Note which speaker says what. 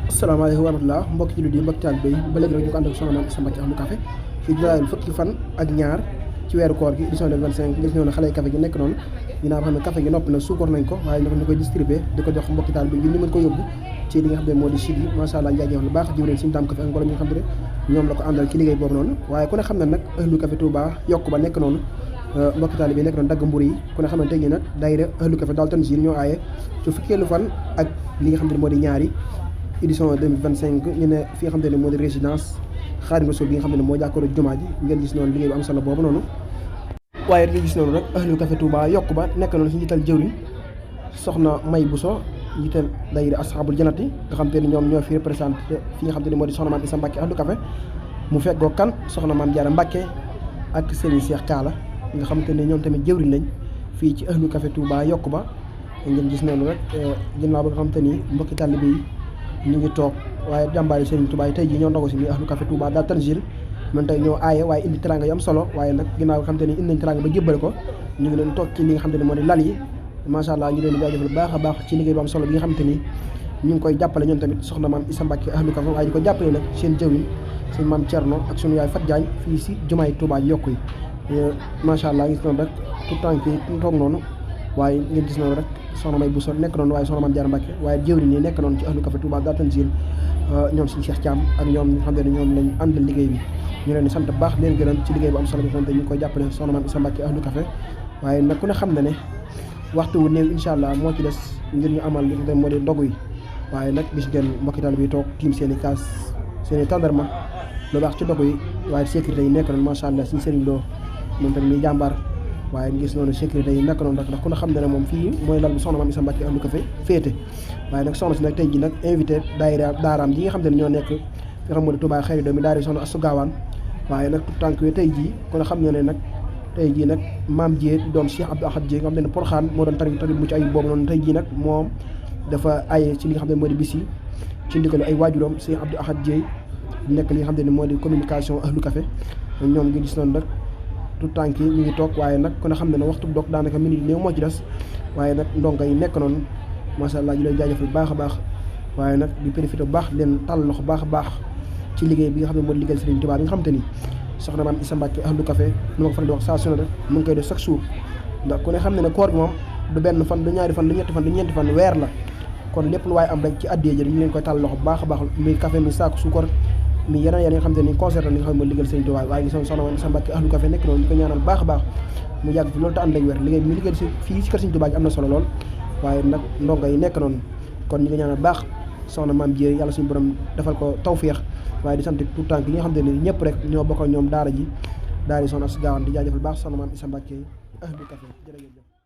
Speaker 1: asalaamaaleykum wa rahmatulah mbokki jullit yi mbokki taalibe yi ba léegi rek ñu ko ànd ak Soxna Maam Issa Mbacké Ahmadou Café fii di fukki fan ak ñaar ci weeru koor gi édition 2025 ngis ñëw na xale café gi nekk noonu ginnaaw xam ne café gi noppi na suukar nañ ko waaye ñu koy distribué di ko jox mbokki taalibe bi ñu mën ko yóbbu ci li nga xam ne moo di site yi macha allah njaajëf lu baax jiwréen suñu daam café ak ngolo ñi nga xam ne ñoom la ko àndal ci liggéey boobu noonu waaye ku ne xam ne nag Ahlu Café Touba yokk ba nekk noonu mbokki taalibe bi nekk noonu dagg mburu yi ku ne xam ne tey jii nag daayira Ahlu Café daal tan ñoo aaye ci fukkeelu fan ak li nga xam ne moo di ñaari édition 2025 ñu ne fi nga xam ne moo di résidence Xaadimu Rasuul bi nga xam ne moo jàkkaarloo jumaa ji ngeen gis noonu liggéey bu am solo boobu noonu waaye dañuy gis noonu rek Ahlu Café Touba yokk ba nekk noonu si njiital jëwriñ soxna May Bousso njiital daayira Ashabul Jannati nga xam te ne ñoom ñoo fi représenté fi nga xam te ne moo di Soxna Maam Issa Mbacké Ahlu Café mu feggoo kan soxna Maam Jaara Mbacké ak Serigne Cheikh Kaala nga xam te ne ñoom tamit jëwriñ lañ fii ci Ahlu Café Touba yokk ba ngeen gis noonu rek ginnaaw ba nga xam te ni mbokki taalibe yi ñu ngi toog waaye jàmbaari Serigne Touba yi tey jii ñoo ndogu si biir Ahlu Café Touba daal Tanzil man tey ñoo aaye waaye indi teranga yu am solo waaye nag ginnaaw nga xam te ni indi nañ teranga ba jébbale ko ñu ngi leen toog ci li nga xam te ne moo di lal yi macha allah ñu leen di jaajëfal baax a baax ci liggéey bu am solo bi nga xam te ni ñu ngi koy jàppale ñoom tamit Soxna Maam Issa Mbacké Ahlu Café waaye di ko jàppale nag seen jëwriñ seen maam Thierno ak sunu yaay Fat Diagne fii si jumaay Touba yokk yi macha allah gis noonu rek tout temps ki toog noonu waaye ngeen gis noonu rek soxna May Bousso nekk noonu waaye soxna Maam Jaara Mbacké waaye jëwriñ yi nekk noonu ci Ahlu Café Touba daal Tanzil ñoom suñu Cheikh Thiam ak ñoom ñi nga xam ne ñoom lañ àndal liggéey bi ñu leen di sant baax leen gërëm ci liggéey bu am solo bi xam te ñu ngi koy jàppale Soxna Maam Issa Mbacké Ahlu Café waaye nag ku ne xam na ne waxtu wu néew incha allah moo ci des ngir ñu amal li nga xam ne moo di ndogu yi waaye nag gis ngeen mbokki taalibe bi toog tiim seen i kaas seen i tàndarma lu baax ci ndogu yi waaye sécurité yi nekk noonu macha allah suñu sëriñ Lo moom tamit muy jàmbaar waaye gis noonu sécurité yi nekk noonu rek ndax ku ne xam ne moom fii mooy lal bu Soxna Maam Issa Mbacké Ahlu Café féete waaye nag soxna si nag tey ji nag invité daayira daaraam ji nga xam ne ñoo nekk nga xam moo di Touba xëyri doomi daara soxna Astou Gawane waaye nag tout tànk tey jii kon xam ne nag tey jii nag maam Dieye doon Cheikh Abdou Ahad Dieye nga xam ne Porokhane moo doon tari mucc ayib boobu noonu tey jii nag moom dafa aye ci li nga xam ne moo di bis yi ci ndigalu ay waajuram Cheikh Abdou Ahad Dieye nekk li nga xam ne moo di communication Ahlu Café ñoom ngi gis noonu rek tout tànk yi ñu ngi toog waaye nag kon xam ne waxtu dog daanaka minute néew moo ci des waaye nag ndongo yi nekk noonu macha allah ji lay jaajëfal baax a baax waaye nag di profité bu baax leen tàll loxo baax a baax ci liggéey bi nga xam ne moo di liggéey Serigne Touba bi nga xam te ni Soxna Maam Issa Mbacké Ahlu Café nu ma ko faral di wax saa su ne rek mu ngi koy def chaque jour ndax ku ne xam ne ne koor gi moom du benn fan du ñaari fan du ñetti fan du ñeenti fan weer la kon lépp lu waaye am rek ci addiyee jël ñu leen koy tàll loxo bu baax a baax muy café mi saako suukar mi yeneen nga xam te ni concerté li nga xam ne mooy liggéey Serigne Touba waaye gis nga Soxna Maam Issa Mbacké Ahlu Café nekk noonu ñu ko ñaanal baax a baax mu yàgg fi loolu te ànd ak wér liggéey bi mu liggéey si fii si kër Serigne Touba gi am na solo lool waaye nag ndongo yi nekk noonu kon ñu ngi ñaanal baax soxna Maam Dieye yàlla suñu borom defal ko tawféex waaye di sant tout temps yi nga xam te ne ñëpp rek ñoo bokk ñoom daara ji daara yi soxna Astou Gawane di jaajëfal baax Soxna Maam Issa Mbacké Ahlu Café jërëjëf